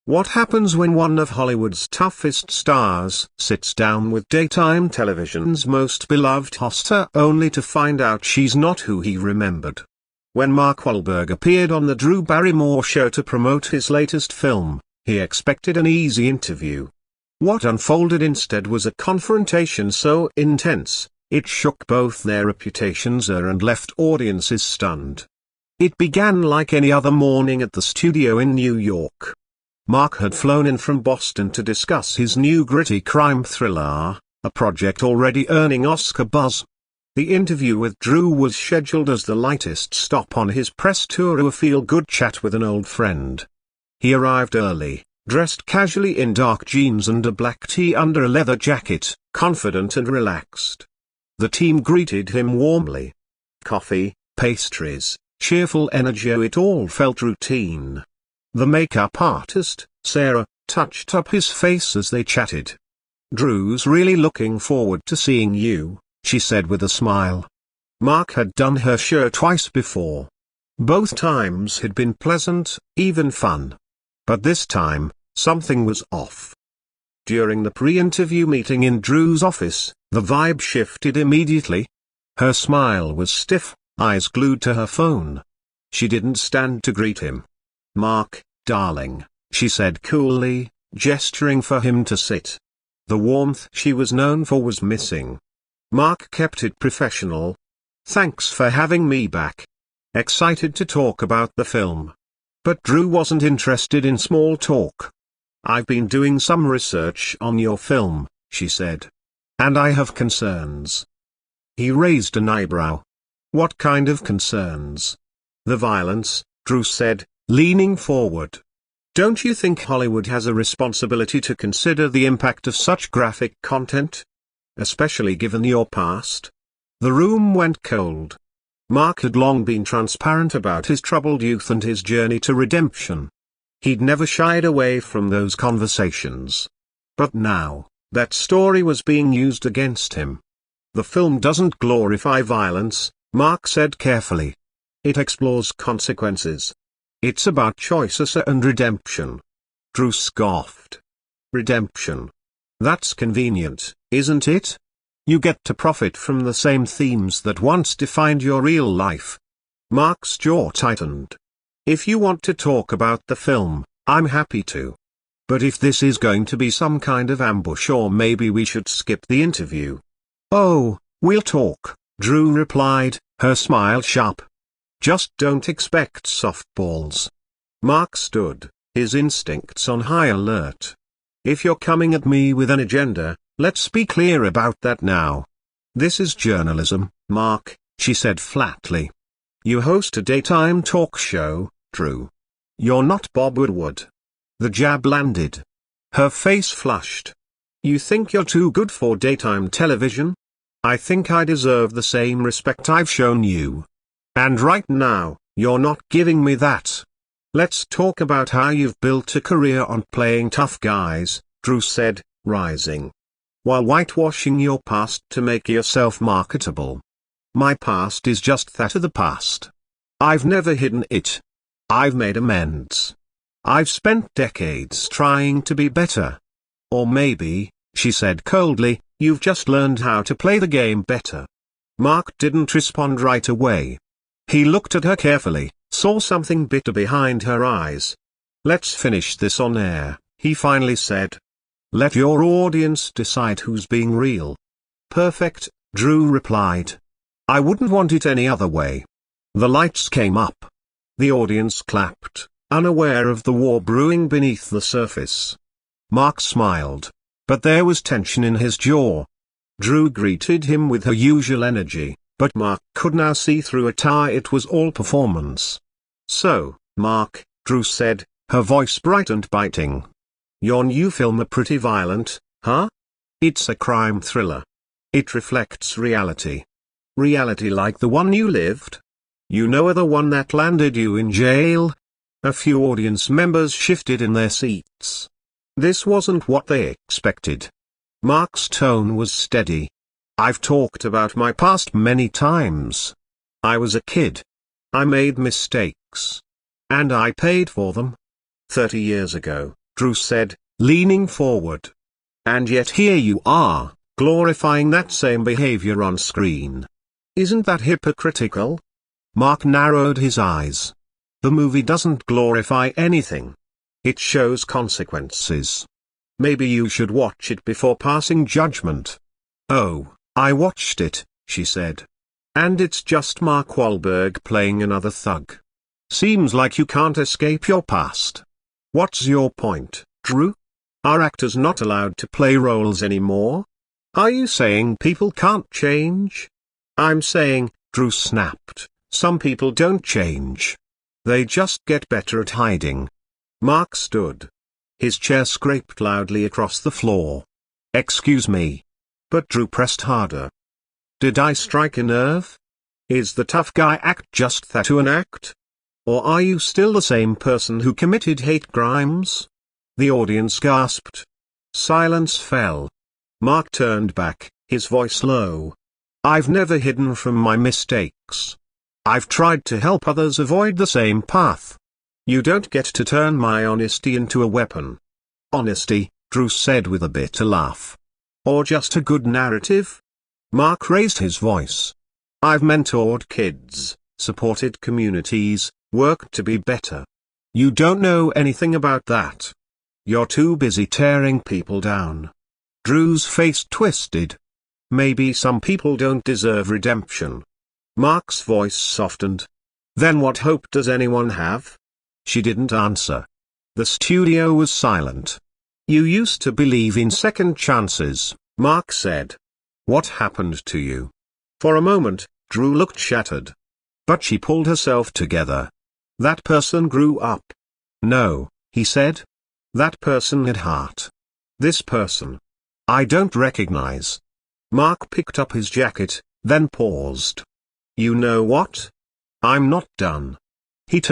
What happens when one of Hollywood's toughest stars sits down with daytime television's most beloved host only to find out she's not who he remembered? When Mark Wahlberg appeared on the Drew Barrymore Show to promote his latest film, he expected an easy interview. What unfolded instead was a confrontation so intense, it shook both their reputations and left audiences stunned. It began like any other morning at the studio in New York. Mark had flown in from Boston to discuss his new gritty crime thriller, a project already earning Oscar buzz. The interview with Drew was scheduled as the lightest stop on his press tour, a feel-good chat with an old friend. He arrived early, dressed casually in dark jeans and a black tee under a leather jacket, confident and relaxed. The team greeted him warmly. Coffee, pastries, cheerful energy, it all felt routine. The makeup artist, Sarah, touched up his face as they chatted. "Drew's really looking forward to seeing you," she said with a smile. Mark had done her show twice before. Both times had been pleasant, even fun. But this time, something was off. During the pre-interview meeting in Drew's office, the vibe shifted immediately. Her smile was stiff, eyes glued to her phone. She didn't stand to greet him. "Mark, darling," she said coolly, gesturing for him to sit. The warmth she was known for was missing. Mark kept it professional. "Thanks for having me back. Excited to talk about the film." But Drew wasn't interested in small talk. "I've been doing some research on your film," she said. "And I have concerns." He raised an eyebrow. "What kind of concerns?" "The violence," Drew said, leaning forward. "Don't you think Hollywood has a responsibility to consider the impact of such graphic content? Especially given your past?" The room went cold. Mark had long been transparent about his troubled youth and his journey to redemption. He'd never shied away from those conversations. But now, that story was being used against him. "The film doesn't glorify violence," Mark said carefully. "It explores consequences. It's about choices and redemption." Drew scoffed. "Redemption? That's convenient, isn't it? You get to profit from the same themes that once defined your real life." Mark's jaw tightened. "If you want to talk about the film, I'm happy to. But if this is going to be some kind of ambush, or maybe we should skip the interview." "Oh, we'll talk," Drew replied, her smile sharp. "Just don't expect softballs." Mark stood, his instincts on high alert. "If you're coming at me with an agenda, let's be clear about that now." "This is journalism, Mark," she said flatly. "You host a daytime talk show, Drew. You're not Bob Woodward." The jab landed. Her face flushed. "You think you're too good for daytime television? I think I deserve the same respect I've shown you. And right now, you're not giving me that." "Let's talk about how you've built a career on playing tough guys," Drew said, rising. "While whitewashing your past to make yourself marketable." "My past is just that, of the past. I've never hidden it. I've made amends. I've spent decades trying to be better. Or maybe," she said coldly, "you've just learned how to play the game better." Mark didn't respond right away. He looked at her carefully, saw something bitter behind her eyes. "Let's finish this on air," he finally said. "Let your audience decide who's being real." "Perfect," Drew replied. "I wouldn't want it any other way." The lights came up. The audience clapped, unaware of the war brewing beneath the surface. Mark smiled. But there was tension in his jaw. Drew greeted him with her usual energy, but Mark could now see through it. It was all performance. "So, Mark," Drew said, her voice bright and biting. "Your new film pretty violent, huh? It's a crime thriller. It reflects reality. Reality like the one you lived? You know, the one that landed you in jail?" A few audience members shifted in their seats. This wasn't what they expected. Mark's tone was steady. "I've talked about my past many times. I was a kid. I made mistakes. And I paid for them. 30 years ago, Drew said, leaning forward. And yet here you are, glorifying that same behavior on screen. Isn't that hypocritical? Mark narrowed his eyes. The movie doesn't glorify anything. It shows consequences. Maybe you should watch it before passing judgment. Oh, I watched it, she said. And it's just Mark Wahlberg playing another thug. Seems like you can't escape your past. What's your point, Drew? Are actors not allowed to play roles anymore? Are you saying people can't change? I'm saying, Drew snapped, some people don't change. They just get better at hiding. Mark stood. His chair scraped loudly across the floor. Excuse me. But Drew pressed harder. Did I strike a nerve? Is the tough guy act just that to an act? Or are you still the same person who committed hate crimes? The audience gasped. Silence fell. Mark turned back, his voice low. I've never hidden from my mistakes. I've tried to help others avoid the same path. You don't get to turn my honesty into a weapon. Honesty, Drew said with a bitter laugh. Or just a good narrative? Mark raised his voice. I've mentored kids, supported communities, worked to be better. You don't know anything about that. You're too busy tearing people down. Drew's face twisted. Maybe some people don't deserve redemption. Mark's voice softened. Then what hope does anyone have? She didn't answer. The studio was silent. You used to believe in second chances, Mark said. What happened to you? For a moment, Drew looked shattered. But she pulled herself together. That person grew up. No, he said. That person had heart. This person. I don't recognize. Mark picked up his jacket, then paused. You know what? I'm not done. He turned.